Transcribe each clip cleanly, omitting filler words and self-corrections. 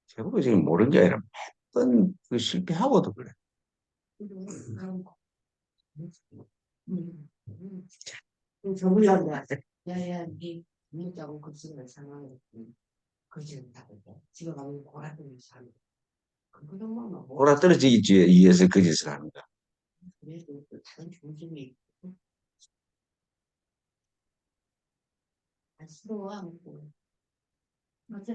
제가 지금 모르는 게 아니라 매번 그 실패하고도 그래. 저물란다. 야야, 니 문자고 급식을 상황에 거지는 다르게 지금 가면 고라들이 사는 그거 정말 뭐 오라 떨어지기 위해서 그 짓을 하는 거야. 그래도 또 다른 중심이 안쓰러워하고 맞아.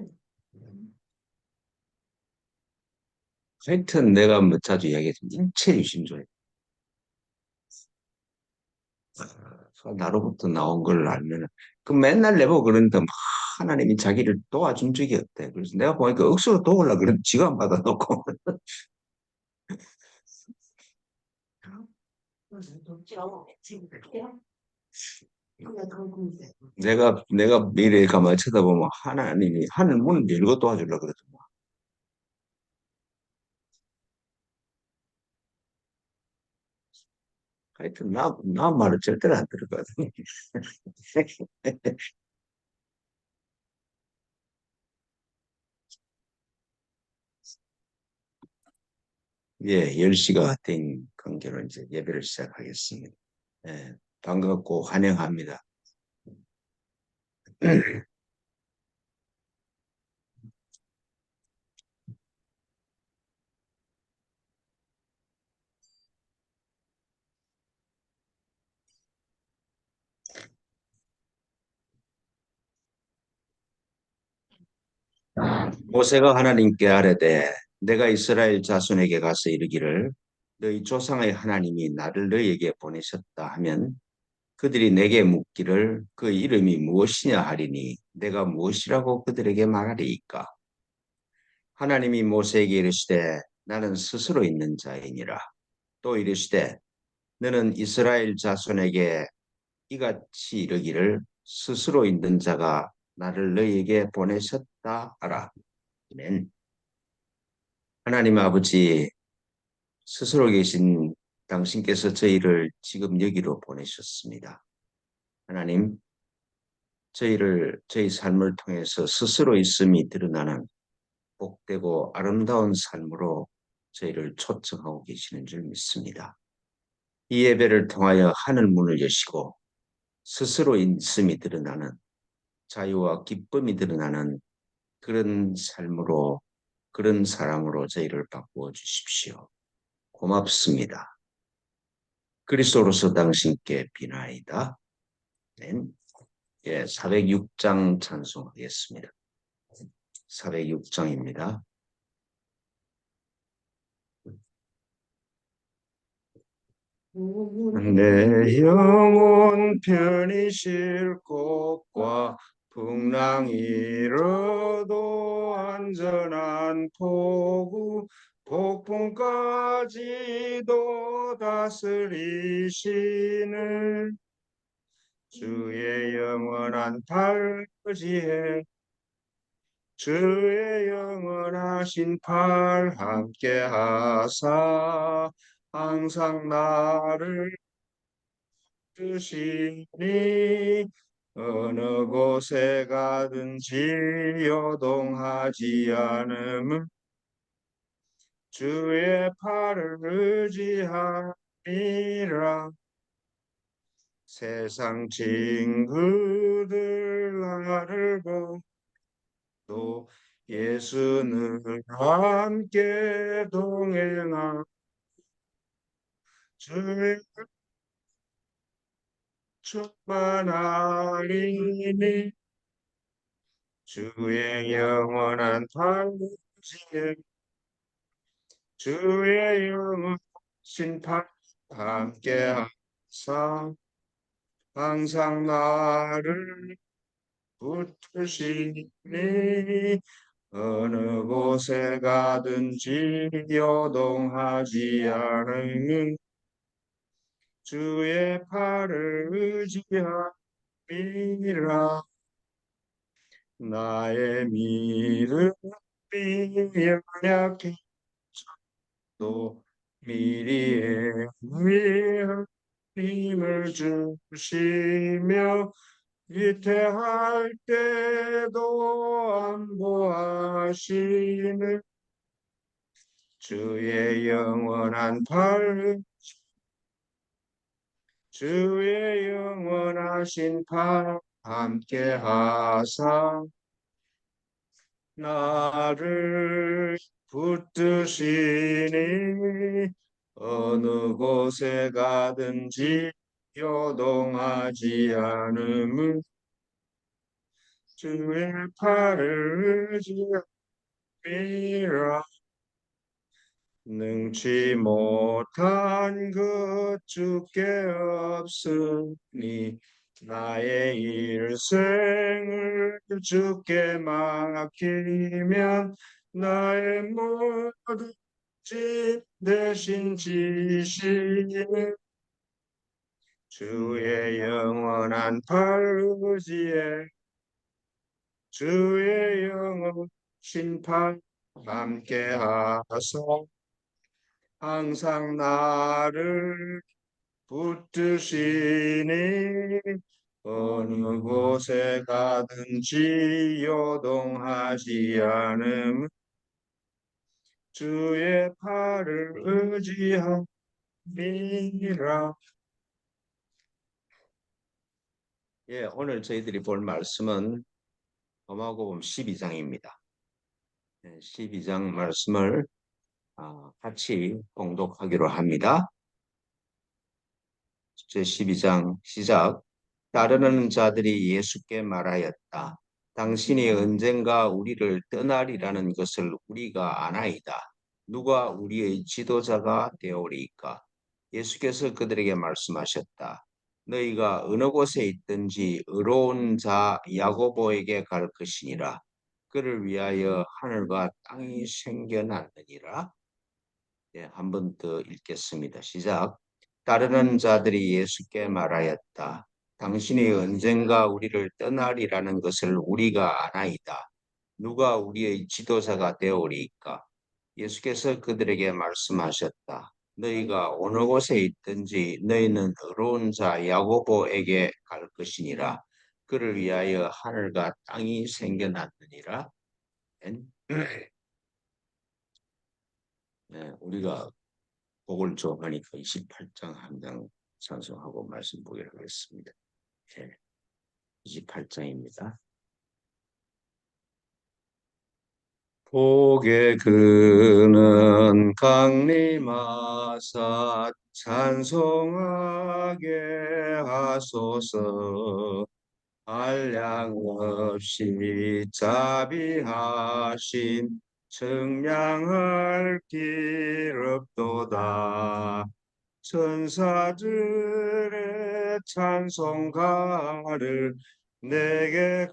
하여튼 내가 뭐 자주 이야기했지만 일체 유심조에 나로부터 나온 걸 알면은 그 맨날 내보고 그러는데 막 하나님이 자기를 도와준 적이 없대. 그래서 내가 보니까 억수로 도우려고 그러면 지가 안 받아놓고 내가 미래에 가만 쳐다보면 하나님이 하늘 문을 열고 도와주려고 그러더만. 하여튼 나 말을 절대로 안 들었거든. 예, 10시가 된 관계로 이제 예배를 시작하겠습니다. 예, 반갑고 환영합니다. 모세가 하나님께 아뢰되 내가 이스라엘 자손에게 가서 이르기를 너희 조상의 하나님이 나를 너희에게 보내셨다 하면 그들이 내게 묻기를 그 이름이 무엇이냐 하리니 내가 무엇이라고 그들에게 말하리이까. 하나님이 모세에게 이르시되 나는 스스로 있는 자이니라. 또 이르시되 너는 이스라엘 자손에게 이같이 이르기를 스스로 있는 자가 나를 너희에게 보내셨다 하라. 아멘. 하나님 아버지, 스스로 계신 당신께서 저희를 지금 여기로 보내셨습니다. 하나님, 저희 삶을 통해서 스스로 있음이 드러나는 복되고 아름다운 삶으로 저희를 초청하고 계시는 줄 믿습니다. 이 예배를 통하여 하늘 문을 여시고 스스로 있음이 드러나는 자유와 기쁨이 드러나는 그런 삶으로 그런 사람으로 저희를 바꾸어 주십시오. 고맙습니다. 그리스도로서 당신께 비나이다. 네. 예, 406장 찬송하겠습니다. 406장입니다. 내 영혼 편히 쉴 곳과 풍랑 일어도 안전한 포구 폭풍까지도 다스리시는 주의 영원한 팔지에 주의 영원하신 팔 함께 하사 항상 나를 주시니 어느 곳에 가든지 요동하지 않음은 주의 팔을 의지하리라. 세상 친구들 나를 보도 예수는 함께 동행하 주의 충만하리니 주의 영원한 판지에 주의 영원하신 판 함께 하사 항상 나를 붙드시니 어느 곳에 가든지 요동하지 않으면 주의 팔을 의지함이라. 나의 믿음이 연약해도 미리의 힘을 주시며 위태할 때도 안보하시는 주의 영원한 주의 영원하신 팔 함께 하사 나를 붙드시니 어느 곳에 가든지 요동하지 않음은 주의 팔을 의지함이라. 능치 못한 것 주께 없으니 나의 일생을 주께 맡기면 나의 모든 짐 대신 지시는 주의 영원한 팔의지에 주의 영원 심판 함께 하사 항상 나를 붙드시니 어느 곳에 가든지 요동하지 않음 주의 팔을 의지함이라. 예, 오늘 저희들이 볼 말씀은 로마복음 12장입니다. 12장 말씀을 같이 봉독하기로 합니다. 제12장 시작. 따르는 자들이 예수께 말하였다. 당신이 언젠가 우리를 떠나리라는 것을 우리가 아나이다. 누가 우리의 지도자가 되오리이까? 예수께서 그들에게 말씀하셨다. 너희가 어느 곳에 있든지 의로운 자 야고보에게 갈 것이니라. 그를 위하여 하늘과 땅이 생겨났느니라. 예, 한 번 더 읽겠습니다. 시작. 따르는 자들이 예수께 말하였다. 당신이 언젠가 우리를 떠나리라는 것을 우리가 아나이다. 누가 우리의 지도자가 되오리이까? 예수께서 그들에게 말씀하셨다. 너희가 어느 곳에 있든지 너희는 의로운 자 야고보에게 갈 것이니라. 그를 위하여 하늘과 땅이 생겨났느니라. 네, 우리가 복을 좋아하니까 28장 한 장 찬송하고 말씀 보기로 하겠습니다. 네, 28장입니다. 복의 그는 강림하사 찬송하게 하소서. 한량 없이 자비하신 청량할 길 없도다. 천사들의 찬송가를 내게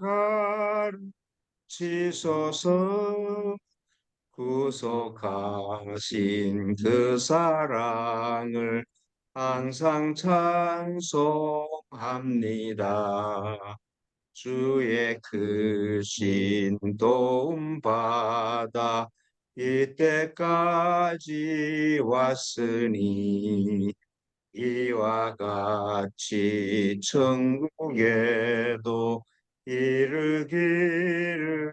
가르치소서. 구속하신 그 사랑을 항상 찬송합니다. 주의 크신 도움 받아 이때까지 왔으니 이와 같이 천국에도 이르기를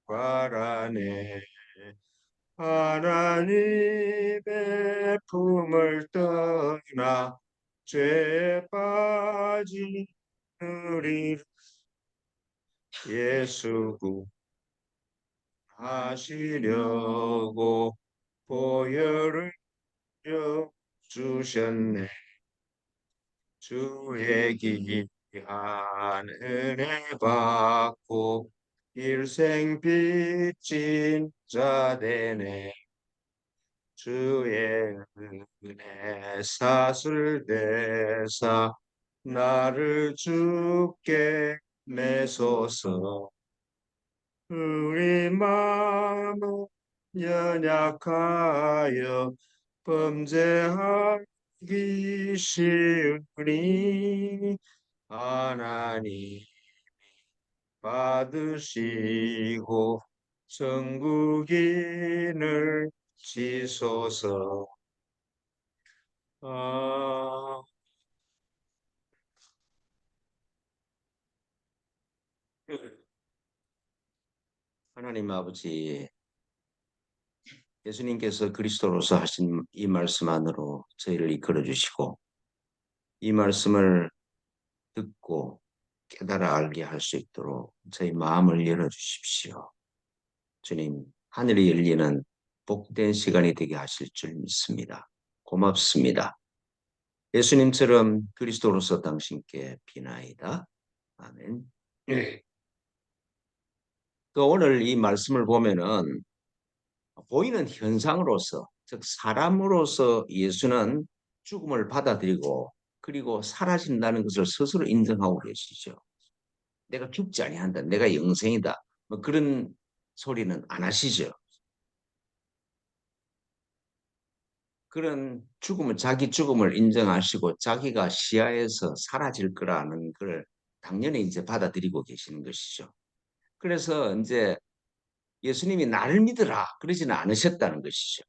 바라네. 하나님의 품을 떠나 죄에 빠진 우리 예수 구하시려고 보혈을 주셨네. 주의 귀한 은혜 받고 일생 빚진 자 되네. 주의 은혜 사슬대사 나를 주께 매소서. 우리 마음은 연약하여 범죄하기 쉬우니 하나님 받으시고 천국인을 지소서. 아, 하나님 아버지, 예수님께서 그리스도로서 하신 이 말씀 안으로 저희를 이끌어 주시고, 이 말씀을 듣고 깨달아 알게 할 수 있도록 저희 마음을 열어 주십시오. 주님, 하늘이 열리는 복된 시간이 되게 하실 줄 믿습니다. 고맙습니다. 예수님처럼 그리스도로서 당신께 비나이다. 아멘. 예. 그 오늘 이 말씀을 보면은 보이는 현상으로서, 즉 사람으로서 예수는 죽음을 받아들이고 그리고 사라진다는 것을 스스로 인정하고 계시죠. 내가 죽지 아니한다. 내가 영생이다. 뭐 그런 소리는 안 하시죠. 그런 죽음을 자기 죽음을 인정하시고 자기가 시야에서 사라질 거라는 걸 당연히 이제 받아들이고 계시는 것이죠. 그래서 이제 예수님이 나를 믿으라 그러지는 않으셨다는 것이죠.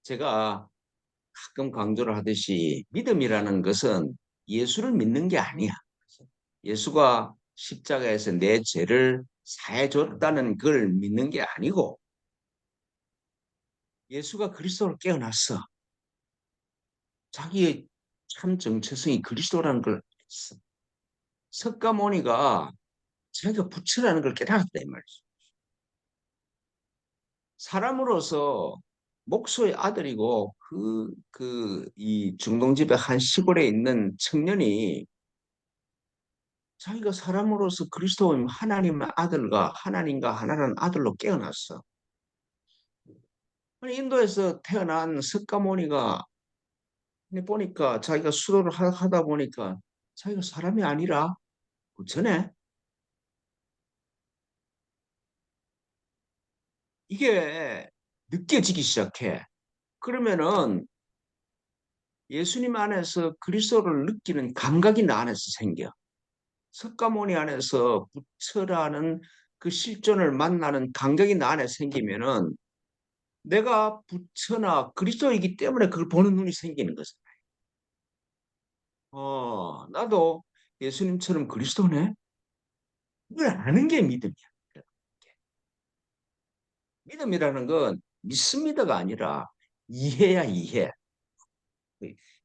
제가 가끔 강조를 하듯이 믿음이라는 것은 예수를 믿는 게 아니야. 예수가 십자가에서 내 죄를 사해 줬다는 걸 믿는 게 아니고 예수가 그리스도를 깨어났어. 자기의 참 정체성이 그리스도라는 걸 알았어. 석가모니가 자기가 부처라는 걸 깨달았다 이 말이죠. 사람으로서 목소의 아들이고 이 중동지배 한 시골에 있는 청년이 자기가 사람으로서 그리스도 하나님의 아들과 하나님과 하나라는 아들로 깨어났어. 아니, 인도에서 태어난 석가모니가 보니까 자기가 수도를 하다 보니까 자기가 사람이 아니라 부처네. 이게 느껴지기 시작해. 그러면은 예수님 안에서 그리스도를 느끼는 감각이 나 안에서 생겨. 석가모니 안에서 부처라는 그 실존을 만나는 감각이 나 안에 생기면은 내가 부처나 그리스도이기 때문에 그걸 보는 눈이 생기는 거죠. 나도 예수님처럼 그리스도네? 이걸 아는 게 믿음이야. 믿음이라는 건 믿습니다가 아니라 이해야, 이해.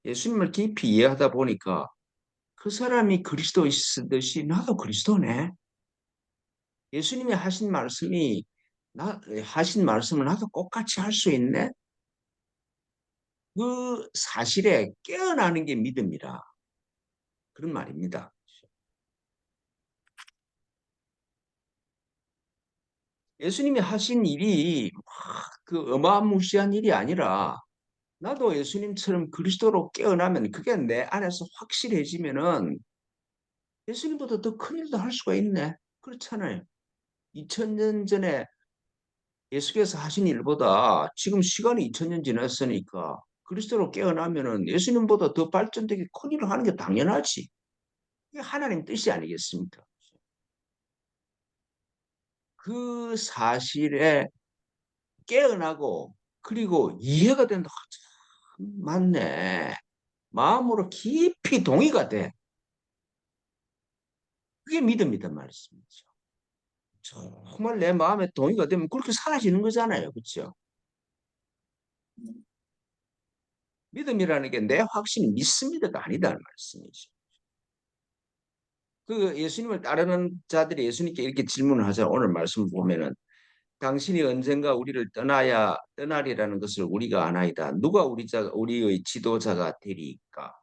예수님을 깊이 이해하다 보니까 그 사람이 그리스도이듯이 나도 그리스도네. 예수님이 하신 말씀을 나도 똑같이 할 수 있네. 그 사실에 깨어나는 게 믿음이라 그런 말입니다. 예수님이 하신 일이 그 어마무시한 일이 아니라 나도 예수님처럼 그리스도로 깨어나면 그게 내 안에서 확실해지면은 예수님보다 더 큰 일도 할 수가 있네. 그렇잖아요. 2000년 전에 예수께서 하신 일보다 지금 시간이 2000년 지났으니까 그리스도로 깨어나면은 예수님보다 더 발전되게 큰 일을 하는 게 당연하지. 이게 하나님 뜻이 아니겠습니까? 그 사실에 깨어나고 그리고 이해가 된다. 참 맞네. 마음으로 깊이 동의가 돼. 그게 믿음이다 말씀이죠. 정말 내 마음에 동의가 되면 그렇게 사라지는 거잖아요. 그렇죠? 믿음이라는 게 내 확신이 믿습니다가 아니다는 말씀이죠. 그 예수님을 따르는 자들이 예수님께 이렇게 질문을 하자. 오늘 말씀 보면은 당신이 언젠가 우리를 떠나리라는 것을 우리가 아나이다. 누가 우리의 지도자가 되리까?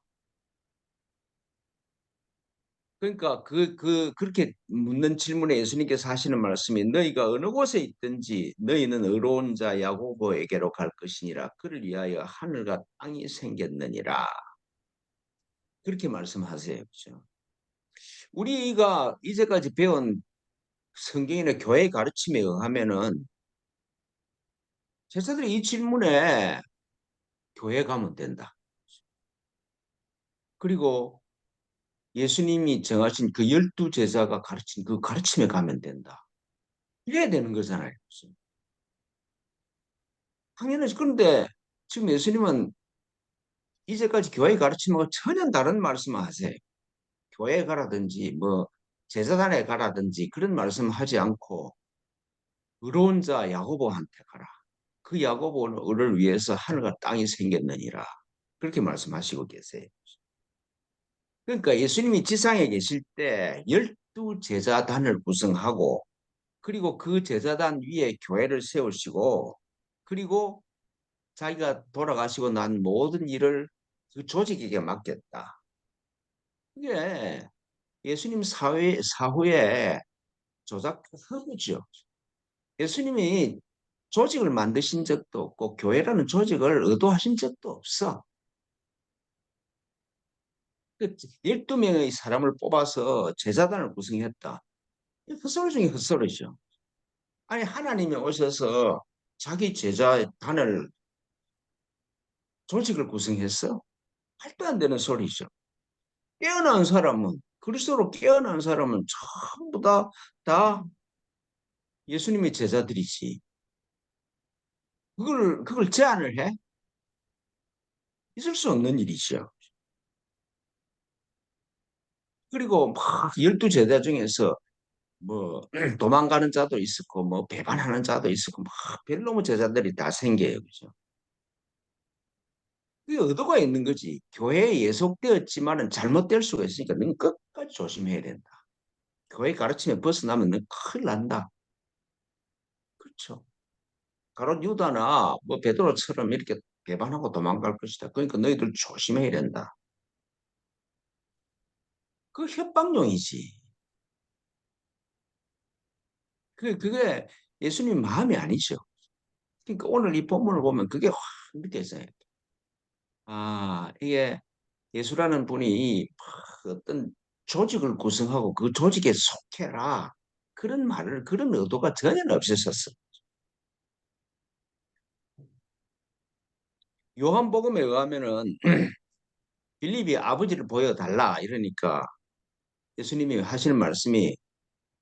그러니까 그렇게 묻는 질문에 예수님께서 하시는 말씀이 너희가 어느 곳에 있든지 너희는 의로운 자 야고보에게로 갈 것이니라. 그를 위하여 하늘과 땅이 생겼느니라. 그렇게 말씀하세요. 그렇죠? 우리가 이제까지 배운 성경이나 교회 가르침에 의하면은 제자들이 이 질문에 교회 가면 된다. 그리고 예수님이 정하신 그 12제자가 가르친 그 가르침에 가면 된다. 이래야 되는 거잖아요. 당연하지. 그런데 지금 예수님은 이제까지 교회 가르침하고 전혀 다른 말씀을 하세요. 교회 가라든지 뭐 제사단에 가라든지 그런 말씀하지 않고 의로운 자 야고보한테 가라. 그 야고보를 위해서 하늘과 땅이 생겼느니라. 그렇게 말씀하시고 계세요. 그러니까 예수님이 지상에 계실 때 12제자단을 구성하고 그리고 그 제사단 위에 교회를 세우시고 그리고 자기가 돌아가시고 난 모든 일을 그 조직에게 맡겼다. 그게 예수님 사후에 조작 허구죠. 예수님이 조직을 만드신 적도 없고 교회라는 조직을 의도하신 적도 없어. 그 12명의 사람을 뽑아서 제사단을 구성했다. 헛소리 중에 헛소리죠. 아니 하나님이 오셔서 자기 제자단을 조직을 구성했어? 말도 안 되는 소리죠. 깨어난 사람은 그리스도로 깨어난 사람은 전부 다 예수님의 제자들이지. 그걸 제안을 해? 있을 수 없는 일이죠. 그리고 막 12제자 중에서 뭐 도망가는 자도 있었고 뭐 배반하는 자도 있었고 막 별놈의 제자들이 다 생겨요. 그죠? 그게 의도가 있는 거지. 교회에 예속되었지만은 잘못될 수가 있으니까 넌 끝까지 조심해야 된다. 교회 가르침에 벗어나면 넌 큰일 난다. 그렇죠. 가롯 유다나 뭐 베드로처럼 이렇게 배반하고 도망갈 것이다. 그러니까 너희들 조심해야 된다. 그 협박용이지. 그게 예수님 마음이 아니죠. 그러니까 오늘 이 본문을 보면 그게 확 느껴져요. 아, 이게 예수라는 분이 어떤 조직을 구성하고 그 조직에 속해라. 그런 말을, 그런 의도가 전혀 없으셨어. 요한복음에 의하면은 빌립이 아버지를 보여달라 이러니까 예수님이 하시는 말씀이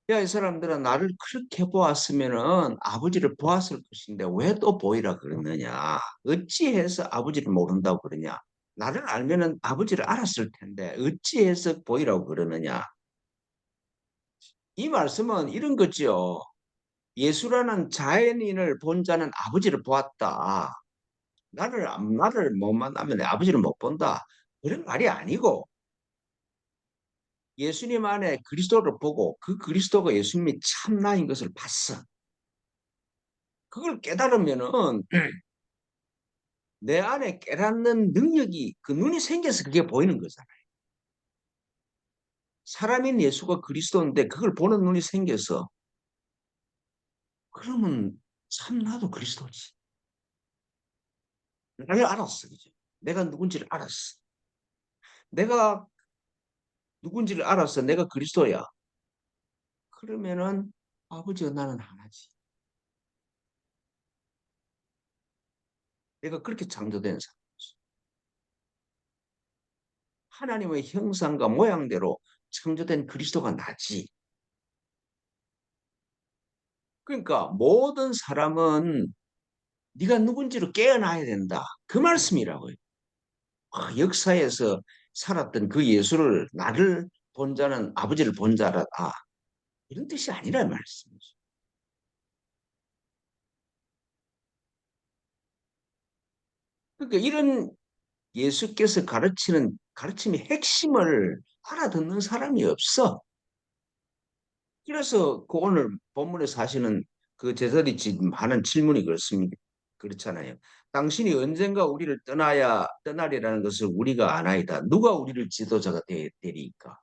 야, 이 사람들은 나를 그렇게 보았으면은 아버지를 보았을 것인데 왜 또 보이라 그러느냐? 어찌해서 아버지를 모른다고 그러냐? 나를 알면은 아버지를 알았을 텐데 어찌해서 보이라고 그러느냐? 이 말씀은 이런 거지요. 예수라는 자연인을 본 자는 아버지를 보았다. 나를 못 만나면 내 아버지를 못 본다. 그런 말이 아니고 예수님 안에 그리스도를 보고 그 그리스도가 예수님이 참나인 것을 봤어. 그걸 깨달으면은 내 안에 깨닫는 능력이 그 눈이 생겨서 그게 보이는 거잖아요. 사람인 예수가 그리스도인데 그걸 보는 눈이 생겨서 그러면 참 나도 그리스도지. 나를 알았어. 그죠? 내가 누군지를 알았어. 내가 누군지를 알았어. 내가 그리스도야. 그러면은 아버지와 나는 하나지. 내가 그렇게 창조된 사람. 하나님의 형상과 모양대로 창조된 그리스도가 나지. 그러니까 모든 사람은 네가 누군지를 깨어나야 된다. 그 말씀이라고요. 역사에서 살았던 그 예수를 나를 본 자는 아버지를 본 자라. 이런 뜻이 아니라 말씀이죠. 그러니까 이런 예수께서 가르치는 가르침의 핵심을 알아듣는 사람이 없어. 그래서 그 오늘 본문에서 하시는 그 제자들이 지금 하는 질문이 그렇습니다. 그렇잖아요. 당신이 언젠가 우리를 떠나리라는 것을 우리가 아나이다. 누가 우리를 지도자가 되리까?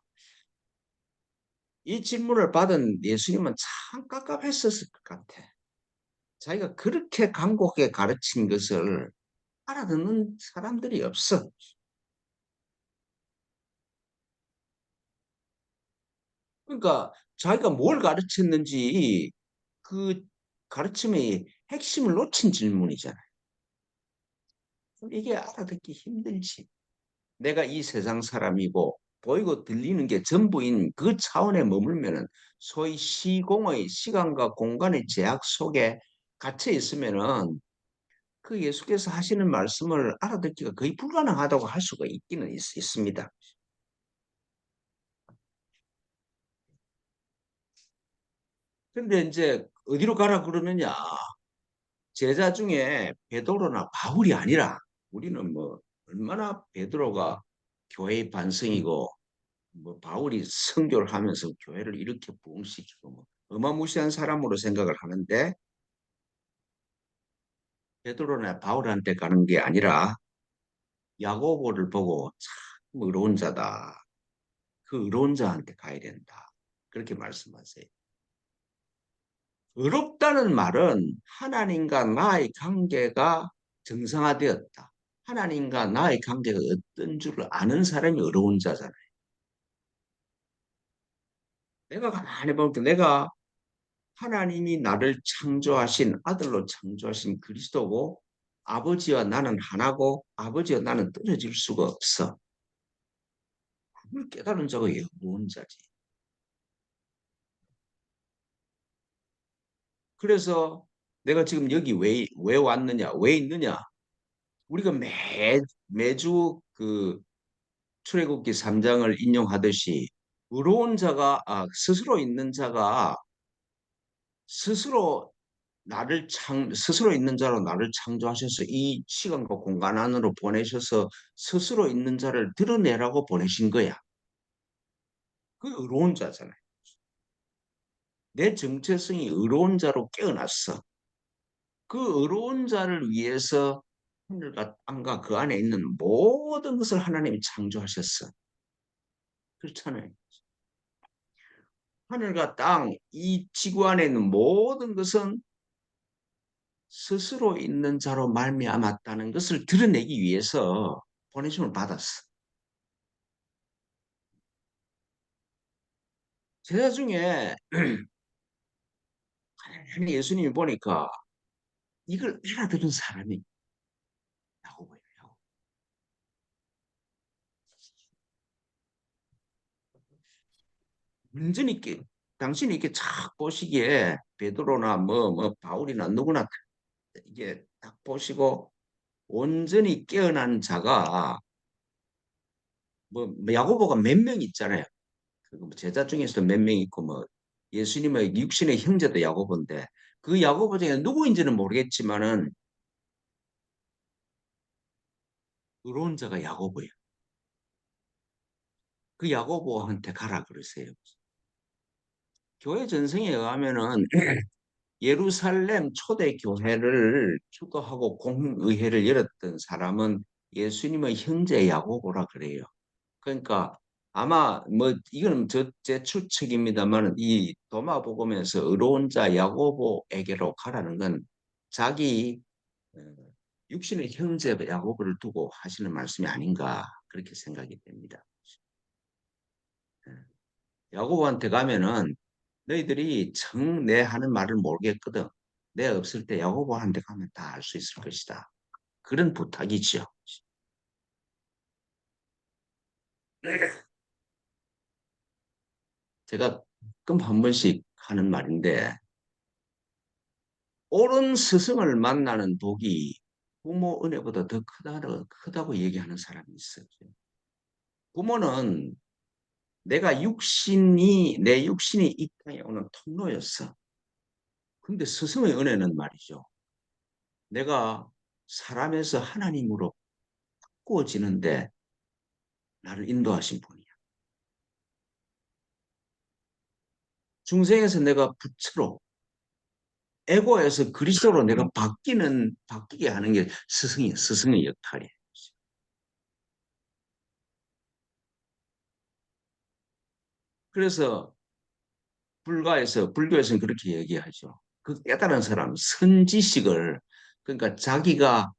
이 질문을 받은 예수님은 참 깝깝했었을 것 같아. 자기가 그렇게 간곡하게 가르친 것을 알아듣는 사람들이 없어. 그러니까 자기가 뭘 가르쳤는지 그 가르침의 핵심을 놓친 질문이잖아요. 이게 알아듣기 힘들지. 내가 이 세상 사람이고 보이고 들리는 게 전부인 그 차원에 머물면은 소위 시공의 시간과 공간의 제약 속에 갇혀 있으면은 그 예수께서 하시는 말씀을 알아듣기가 거의 불가능하다고 할 수가 있기는 있습니다. 근데 이제 어디로 가라 그러느냐? 제자 중에 베드로나 바울이 아니라 우리는 뭐 얼마나 베드로가 교회의 반성이고 뭐 바울이 선교를 하면서 교회를 이렇게 부흥시키고 뭐 어마무시한 사람으로 생각을 하는데 베드로나 바울한테 가는 게 아니라 야고보를 보고 참 의로운 자다. 그 의로운 자한테 가야 된다. 그렇게 말씀하세요. 의롭다는 말은 하나님과 나의 관계가 정상화되었다. 하나님과 나의 관계가 어떤 줄을 아는 사람이 의로운 자잖아요. 내가 가만히 보면 내가 하나님이 나를 창조하신 아들로 창조하신 그리스도고 아버지와 나는 하나고 아버지와 나는 떨어질 수가 없어. 그걸 깨달은 자가 의로운 자지. 그래서 내가 지금 여기 왜 왔느냐, 왜 있느냐? 우리가 매주 그 출애굽기 3장을 인용하듯이 의로운 자가 스스로 있는 자가 스스로 스스로 있는 자로 나를 창조하셔서 이 시간과 공간 안으로 보내셔서 스스로 있는 자를 드러내라고 보내신 거야. 그 의로운 자잖아요. 내 정체성이 의로운 자로 깨어났어. 그 의로운 자를 위해서 하늘과 땅과 그 안에 있는 모든 것을 하나님이 창조하셨어. 그렇잖아요. 하늘과 땅, 이 지구 안에 있는 모든 것은 스스로 있는 자로 말미암았다는 것을 드러내기 위해서 보내심을 받았어. 제자 중에 한 예수님이 보니까 이걸 알아들은 사람이 야고보예요. 완전히 당신이 이렇게 착 보시기에 베드로나 뭐 바울이나 누구나 이게 딱 보시고 온전히 깨어난 자가 뭐 야고보가 몇 명 있잖아요. 그 제자 중에서도 몇 명 있고 뭐 예수님의 육신의 형제도 야고보인데 그 야고보 중에 누구인지는 모르겠지만은 의로운 자가 야고보예요. 그 야고보한테 가라 그러세요. 교회 전승에 의하면은 예루살렘 초대 교회를 주도하고 공의회를 열었던 사람은 예수님의 형제 야고보라 그래요. 그러니까 아마 뭐 이거는 제 추측입니다만 이 도마복음에서 의로운 자 야고보에게로 가라는 건 자기 어, 육신의 형제 야고보를 두고 하시는 말씀이 아닌가 그렇게 생각이 됩니다. 야고보한테 가면은 너희들이 정 내 하는 말을 모르겠거든. 내 없을 때 야고보한테 가면 다 알 수 있을 것이다. 그런 부탁이죠. 제가 가끔 한 번씩 하는 말인데 옳은 스승을 만나는 복이 부모 은혜보다 더 크다고 얘기하는 사람이 있어요. 부모는 내 육신이 이 땅에 오는 통로였어. 근데 스승의 은혜는 말이죠. 내가 사람에서 하나님으로 바꾸어지는데 나를 인도하신 분이야. 중생에서 내가 부처로, 에고에서 그리스도로 내가 바뀌게 하는 게 스승의 역할이에요. 그래서 불교에서는 그렇게 얘기하죠. 그 깨달은 사람, 선지식을, 그러니까 자기가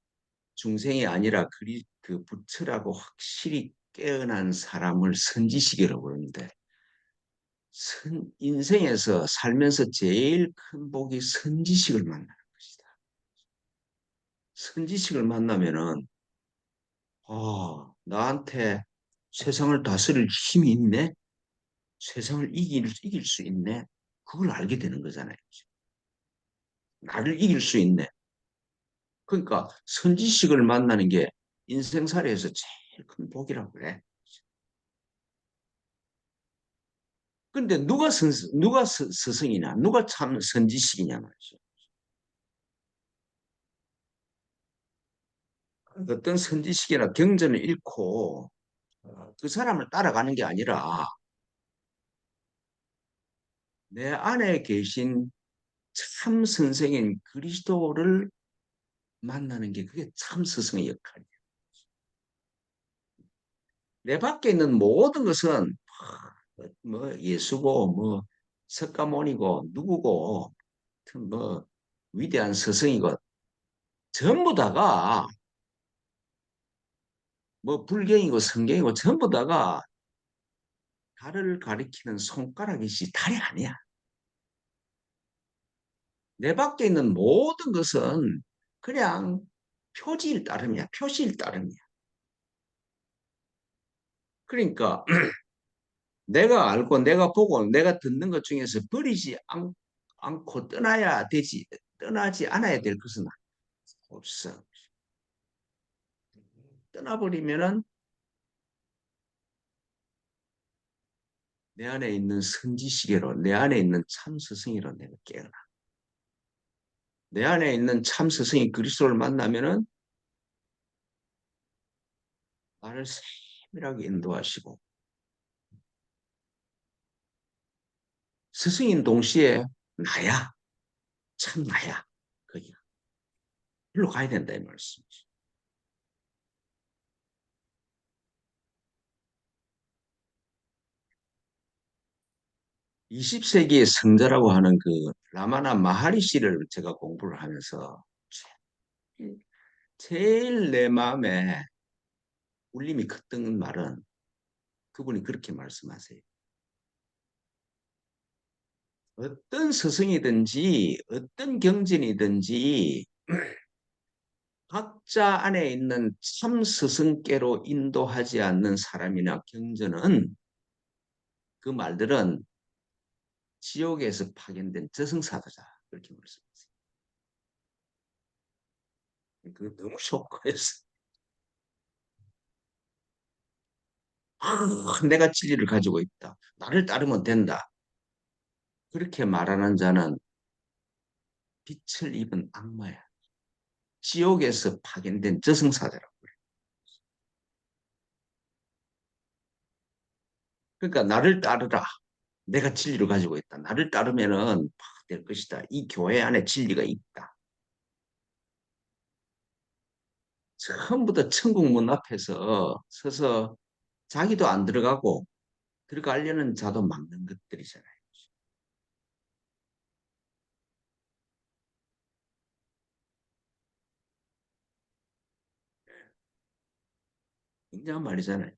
중생이 아니라 그 부처라고 확실히 깨어난 사람을 선지식이라고 그러는데, 인생에서 살면서 제일 큰 복이 선지식을 만나는 것이다. 선지식을 만나면은, 나한테 세상을 다스릴 힘이 있네? 세상을 이길 수 있네? 그걸 알게 되는 거잖아요. 나를 이길 수 있네. 그러니까 선지식을 만나는 게 인생살이에서 제일 큰 복이라고 그래. 근데 누가 스승이냐, 누가 참 선지식이냐 말이죠. 어떤 선지식이나 경전을 읽고 그 사람을 따라가는 게 아니라 내 안에 계신 참 선생인 그리스도를 만나는 게 그게 참 스승의 역할이에요. 내 밖에 있는 모든 것은 뭐 예수고 뭐 석가모니고 누구고 뭐 위대한 스승이고 전부 다가 뭐 불경이고 성경이고 전부 다가 달을 가리키는 손가락이지 달이 아니야. 내 밖에 있는 모든 것은 그냥 표지일 따름이야. 표시일 따름이야. 그러니까 내가 알고 내가 보고 내가 듣는 것 중에서 버리지 않고 떠나지 않아야 될 것은 없어. 떠나버리면은 내 안에 있는 선지시계로 내 안에 있는 참 스승이로 내가 깨어나. 내 안에 있는 참 스승이 그리스도를 만나면은 나를 세밀하게 인도하시고 스승인 동시에 나야. 참 나야. 거기가. 일로 가야 된다 이 말씀이지. 20세기의 성자라고 하는 그 라마나 마하리시를 제가 공부를 하면서 제일 내 마음에 울림이 컸던 말은 그분이 그렇게 말씀하세요. 어떤 스승이든지 어떤 경전이든지 각자 안에 있는 참 스승께로 인도하지 않는 사람이나 경전은 그 말들은 지옥에서 파견된 저승사자다. 그렇게 말씀하세요. 그게 너무 쇼크했어. 내가 진리를 가지고 있다. 나를 따르면 된다. 그렇게 말하는 자는 빛을 입은 악마야. 지옥에서 파견된 저승사자라고 그래. 그러니까 나를 따르라. 내가 진리를 가지고 있다. 나를 따르면은 될 것이다. 이 교회 안에 진리가 있다. 처음부터 천국 문 앞에서 서서 자기도 안 들어가고 들어가려는 자도 막는 것들이잖아요. 굉장한 말이잖아요.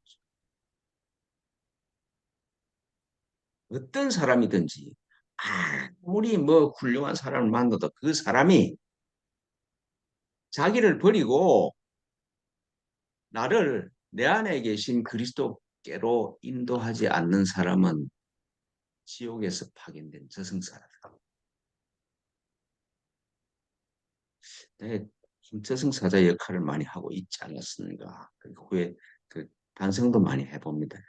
어떤 사람이든지 아무리 뭐 훌륭한 사람을 만나도 그 사람이 자기를 버리고 나를 내 안에 계신 그리스도께로 인도하지 않는 사람은 지옥에서 파견된 저승사라다. 내 저승사자 역할을 많이 하고 있지 않았습니까? 그 후에 그 반성도 많이 해봅니다.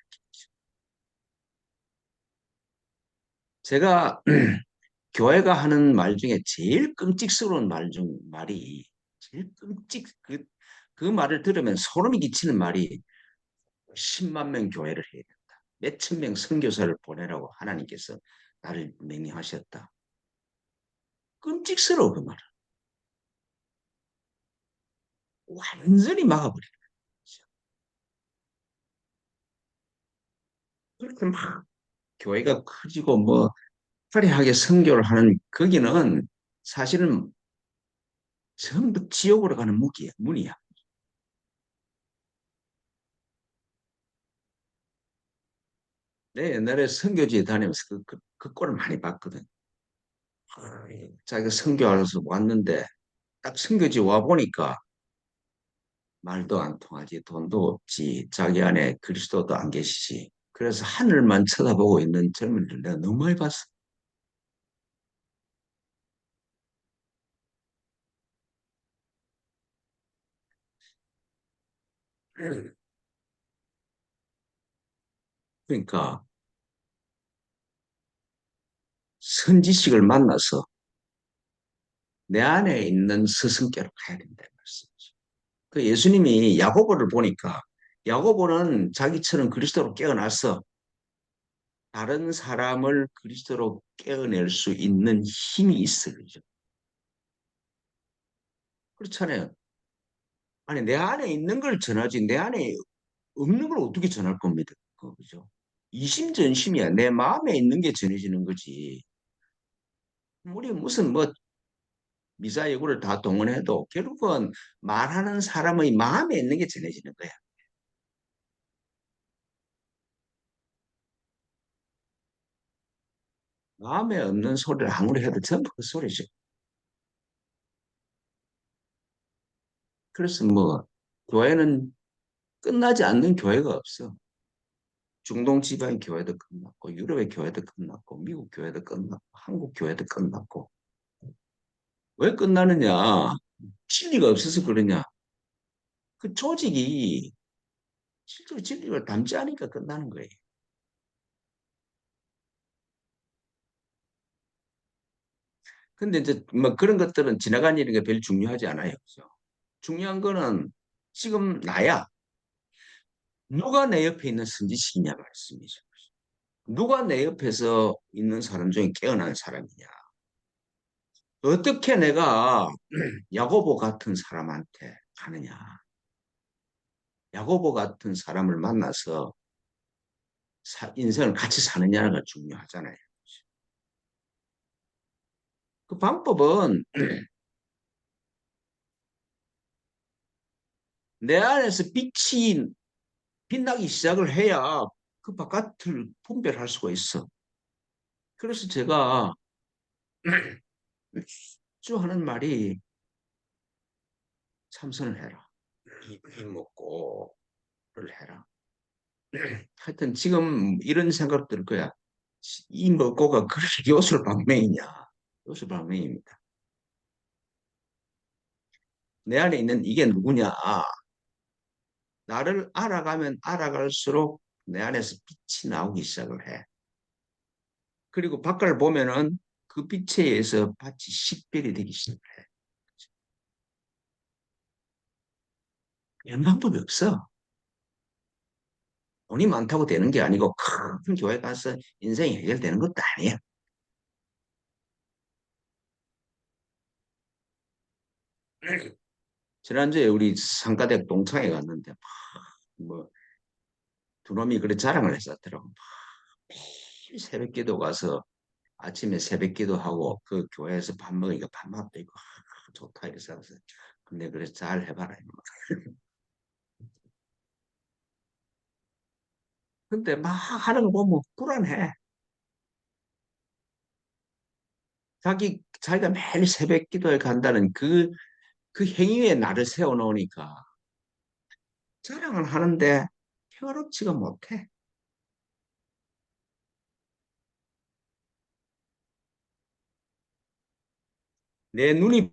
제가 교회가 하는 말 중에 제일 끔찍스러운 말이 제일 그 말을 들으면 소름이 끼치는 말이 10만 명 교회를 해야 된다. 몇천 명 선교사를 보내라고 하나님께서 나를 명령하셨다. 끔찍스러워 그 말은. 완전히 막아버리는 거죠. 그렇게 막 교회가 커지고 뭐 화려하게 선교를 하는 거기는 사실은 전부 지옥으로 가는 문이야. 내 옛날에 선교지에 다니면서 그 꼴을 많이 봤거든. 자기가 선교하러서 왔는데 딱 선교지 와 보니까 말도 안 통하지, 돈도 없지, 자기 안에 그리스도도 안 계시지. 그래서 하늘만 쳐다보고 있는 젊은이들 내가 너무 많이 봤어. 그러니까 선지식을 만나서 내 안에 있는 스승께로 가야 된다 말씀이죠. 그 예수님이 야고보를 보니까 야고보는 자기처럼 그리스도로 깨어났어. 다른 사람을 그리스도로 깨어낼 수 있는 힘이 있어. 그죠? 그렇잖아요. 아니, 내 안에 있는 걸 전하지, 내 안에 없는 걸 어떻게 전할 겁니다. 그죠? 이심전심이야. 내 마음에 있는 게 전해지는 거지. 우리 무슨 뭐 미사 여구를 다 동원해도 결국은 말하는 사람의 마음에 있는 게 전해지는 거야. 마음에 없는 소리를 아무리 해도 전부 그 소리죠. 그래서 뭐 교회는 끝나지 않는 교회가 없어. 중동 지방 교회도 끝났고 유럽의 교회도 끝났고 미국 교회도 끝났고 한국 교회도 끝났고 왜 끝나느냐? 진리가 없어서 그러냐? 그 조직이 실제로 진리를 담지 않으니까 끝나는 거예요. 근데 이제 뭐 그런 것들은 지나간 일이니까 별 중요하지 않아요. 그죠? 중요한 거는 지금 나야. 누가 내 옆에 있는 선지식이냐 말씀이죠. 누가 내 옆에서 있는 사람 중에 깨어난 사람이냐. 어떻게 내가 야고보 같은 사람한테 가느냐. 야고보 같은 사람을 만나서 인생을 같이 사느냐가 중요하잖아요. 그 방법은 내 안에서 빛이 빛나기 시작을 해야 그 바깥을 분별할 수가 있어. 그래서 제가 주 하는 말이 참선을 해라. 이 먹고를 해라. 하여튼 지금 이런 생각 들 거야. 이 먹고가 그렇게 요술방맹이냐. 요술방맹입니다. 내 안에 있는 이게 누구냐. 나를 알아가면 알아갈수록 내 안에서 빛이 나오기 시작을 해. 그리고 밖을 보면은 그 빛에 의해서 빛이 식별이 되기 시작해. 이런 방법이 없어. 돈이 많다고 되는 게 아니고 큰 교회 가서 인생이 해결되는 것도 아니야. 지난주에 우리 상가댁 동창회 갔는데 뭐 두 놈이 그래 자랑을 했었더라고. 매일 새벽 기도 가서 아침에 새벽 기도하고 그 교회에서 밥 먹으니까 밥맛도 있고 좋다 이래서 근데 그래 잘 해봐라. 근데 막 하는 거 보면 불안해. 자기가 매일 새벽 기도에 간다는 그 행위에 나를 세워놓으니까 자랑을 하는데 평화롭지가 못해. 내 눈이